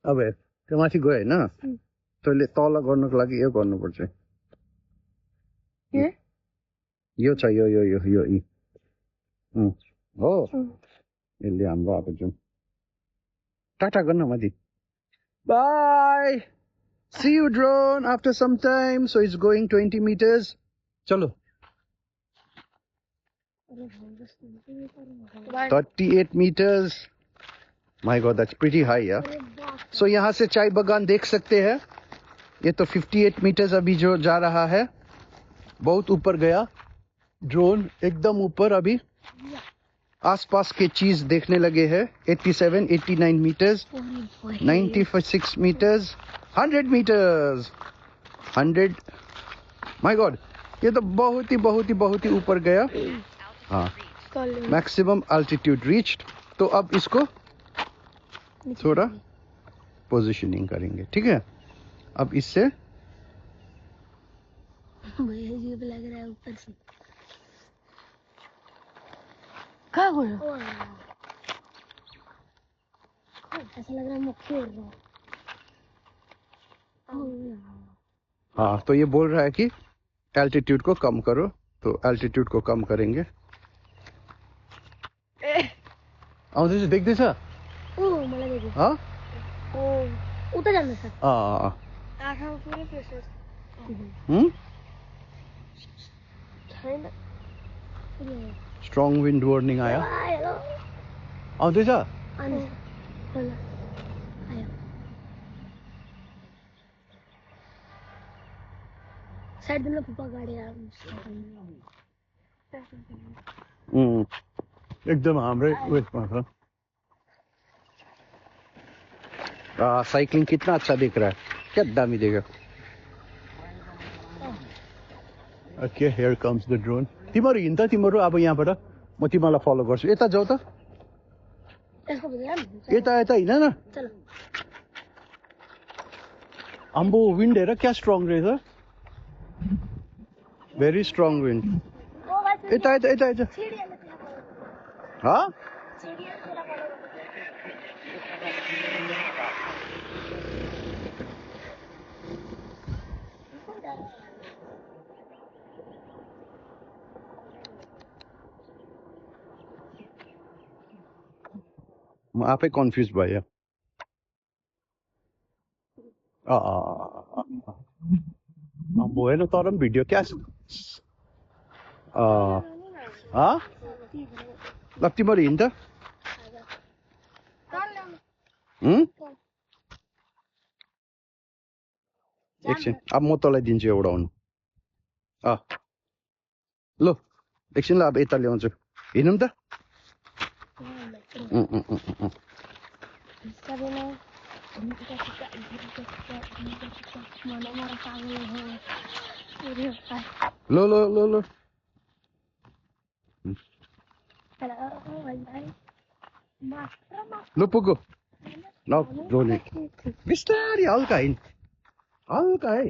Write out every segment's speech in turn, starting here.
अब त्यो माथि गयो हैन तैले तल गर्नको लागि यो गर्नुपर्छ यो छ यो यो यो यो हो यसले हाम्रो अब जुन टाटा गर्न माथि bye see you drone after some time so it's going 20 meters chalo 38 meters my god that's pretty high yeah so yahan se chai bagan dekh sakte hain ये तो 58 मीटर्स अभी जो जा रहा है बहुत ऊपर गया ड्रोन एकदम ऊपर अभी आसपास के चीज देखने लगे हैं 87 89 metres 96 metres 100 metres 100 my God ये तो बहुत ही ऊपर गया हाँ मैक्सिमम अल्टीट्यूड रीच्ड तो अब इसको थोड़ा पोजीशनिंग करेंगे ठीक है अब इससे अजीब लग रहा है ऊपर से क्या हो रहा है ऐसा लग रहा है मैं खेल रहा हूँ हाँ तो ये बोल रहा है कि एल्टीट्यूड को कम करो तो एल्टीट्यूड को कम करेंगे आउँदैछ देख्दैछ ओ मलाई देख्यो हाँ ओ उता जान्छ आँखा पुरै प्रेसर छैन स्ट्रङ विन्ड वार्निङ आयो आउँदैछ साइडमा पुपा गाडी एकदम हाम्रै उयसमा छ साइक्लिंग कितना अच्छा दिख रहा है क्या दामी देगा okay here comes the drone तिमीहरू हिँड्दा तिमीहरू अब यहाँबाट म तिमीलाई फलो गर्छु यता जाऊ त यता यता हिँड न अम्बो विन्ड हेर क्या स्ट्रङ रहेछ भेरी स्ट्रङ विन्ड यता यता यता यता हाँ म आफै कन्फ्युज भयो अब हेर्नु तर पनि भिडियो क्या ल तिमीहरू हिँड त एकछिन अब म तँलाई दिन्छु एउटा हुनु ल एकछिन ल अब यता ल्याउँछु हिँडौँ त लो लो लो लो लो पुग्यो ल ड्रोन बिस्तारी हल्का हिँड हल्का है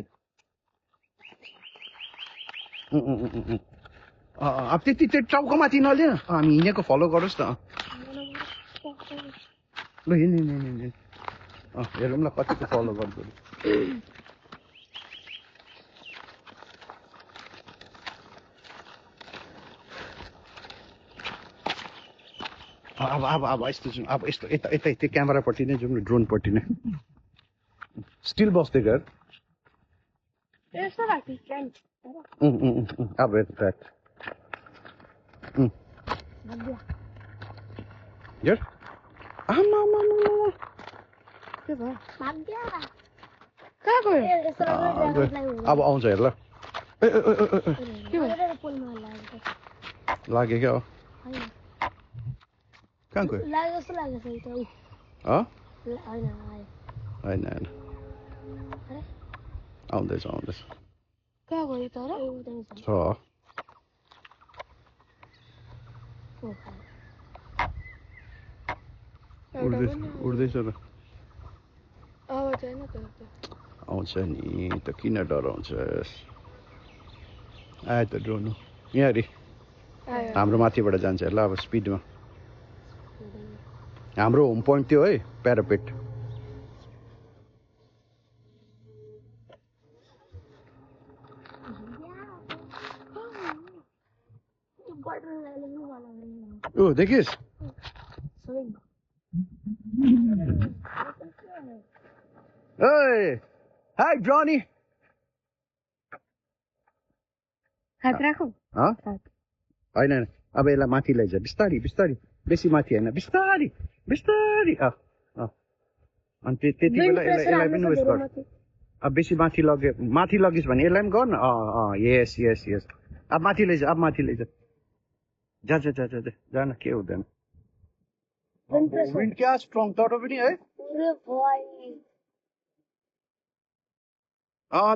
अब त्यति त्यो टाउकोमाथि नलिए हामी हिँडेको फलो गरोस् न ल हिँड हिँड हिँड हिँड हेरौँ ल कतिको फलो गर्छु अब यस्तो जुन अब यस्तो यता यता त्यो क्यामेरापट्टि नै जाउँ न ड्रोनपट्टि नै स्टिल बस्दै गर अब हेर यार आमा आमा आमा के भयो कहाँ गयो अब आउँछ हेर ल लाग्यो क्या हो कहाँ गयो होइन आउँदैछ आउँदैछ कहाँ गयो तर छ उड्दैछ र आउँछ नि त किन डराउँछस् आयो त ड्रोन यहाँरी हाम्रो माथिबाट जान्छ ल अब स्पिडमा हाम्रो होम पोइन्ट थियो है प्यारापेट ओ देखिस् ओए हाय जॉनी हात राखौ होइन अब यसलाई माथि लैजा बिस्तारी बिस्तारी बेसी माथि होइन बिस्तारी बिस्तारी अनि त्यति बेला यसलाई पनि उस गर अब बेसी माथि लगिस् भने यसलाई पनि गर्न यस यस यस अब माथि लैजा जा जान के हुँदैन विन्ड क्या स्ट्रङ तर पनि है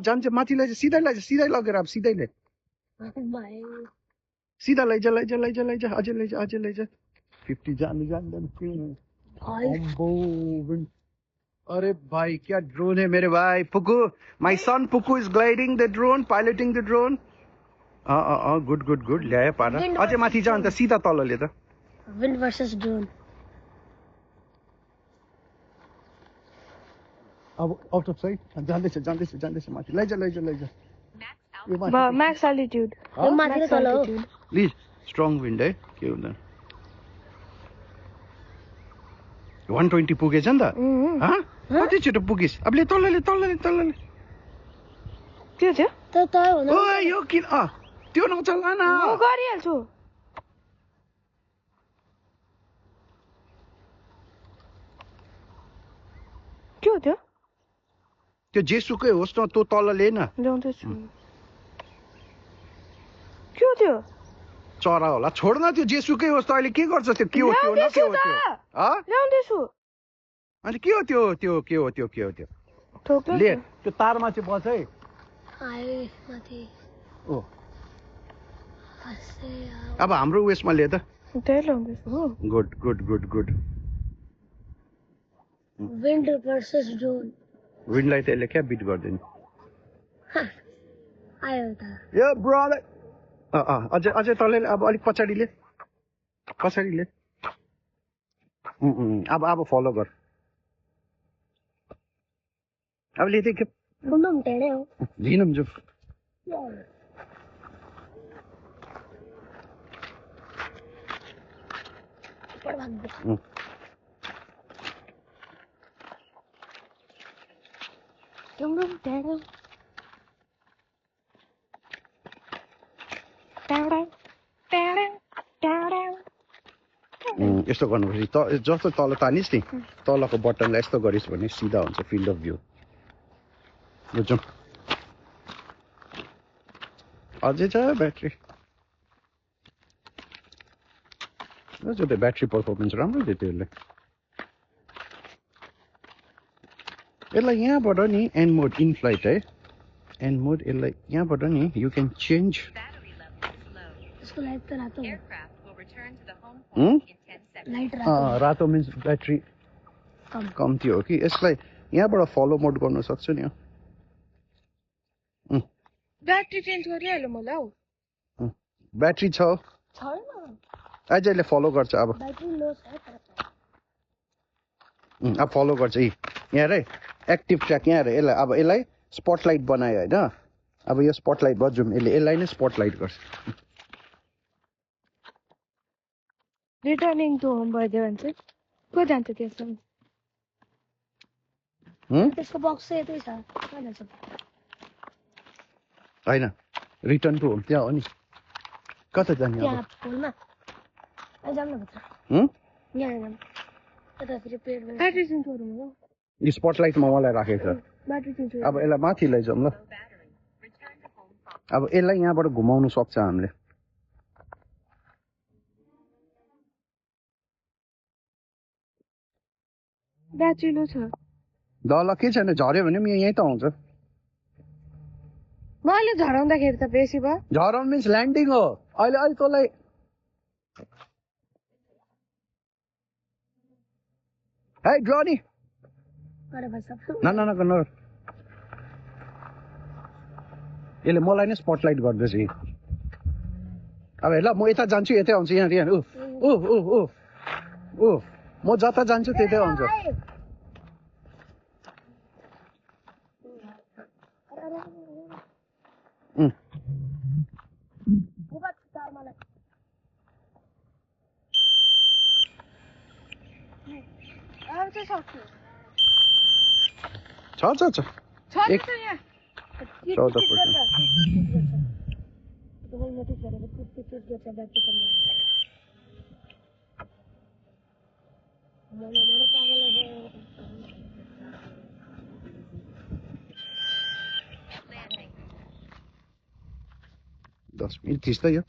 जान्छ माथि लैजा सिधै लगेर अब सिधै ले सीधा लैजा अझै लैजा 50 जान्दैन अरे भाई क्या ड्रोन है मेरे भाई Puku my son Puku is gliding the drone piloting the drone good ल्यायो पारा अझै माथि जा अन्त सिधा तलले त विन्ड भर्सेस ड्रोन अब आउट अफ साइड जान्दैछ माथि लैजा म्याक्स अल्टिट्युड माथि तल हो प्लिज स्ट्रङ विन्ड है के हुँदैन 120 पुगेछ नि त कति छिटो पुगिस् अब ले तलले के थियो त ओए यो किन त्यो नचल्ला न म गरिहाल्छु के हो त्यो जेसुकै होस् न तँ तल ले न ल्याउँदैछु के हो त्यो चरा होला छोड न त्यो जेसुकै होस् त अहिले के गर्छ त्यो के हो त्यो ल्याउँदैछु अनि के हो त्यो ले त्यो तारमा चाहिँ बस है ओ अब हाम्रो उयसमा ले त त्यही ल्याउँदैछु गुड विन्ड भर्सेस ड्रोन विन्डलाई त्यसले क्या बिट गर्दैन आयो त यो ब्रदर अझै तलले अब अलिक पछाडि ले अब फलो गर अब ले देख बुनम टेडे हो झिनम जो पर भाग यस्तो गर्नुपर्छ जस्तो तल तानिस् नि तलको बटनलाई यस्तो गरिस् भने सिधा हुन्छ फिल्ड अफ भ्यू बुझ्यौ अझै छ ब्याट्री ब्याट्री पर्फर्मेन्स राम्रो थियो त्यसले यसलाई यहाँबाट नि एन्ड मोड इन फ्लाइट है एन्ड मोड यसलाई यहाँबाट नि यु क्यान चेन्ज रातो मिन्स ब्याट्री कम्ती हो कि यसलाई यहाँबाट फलो मोड गर्न सक्छु नि ब्याट्री चेन्ज गरिहाल्यो मलाई हौ ब्याट्री छ अझैले फलो गर्छ अब अब फलो गर्छ यहाँ रे एक्टिभ ट्र्याक यहाँ रे यसलाई अब यसलाई स्पटलाइट बनायो होइन अब यो स्पटलाइट भयो जुम यसलाई नै स्पटलाइट गर्छ रिटर्निङ टु होम भइदियो भने चाहिँ को जान्छ त्यसमा त्यसको बक्स चाहिँ यतै छ होइन रिटर्न टु होम त्यहाँ हो नि कता जाने अब स्पटलाइटमा मलाई राखेको छ अब यसलाई माथि लैजाउँ ल अब यसलाई यहाँबाट घुमाउनु सक्छ हामीले ब्याट्री छ ल के छैन झऱ्यो भने पनि यहीँ त आउँछ मैले झराउँदाखेरि त बेसी भयो झराउनु मिन्स ल्यान्डिङ हो अहिले तँलाई है ड्रनी न यसले मलाई नै स्पटलाइट गर्दैछ अब ल म यता जान्छु यतै आउँछु यहाँ म जता जान्छु त्यतै आउँछ चाहिँ सक्छु छ छ एक- त यहाँ 14%। दस मिनट खींचता है ये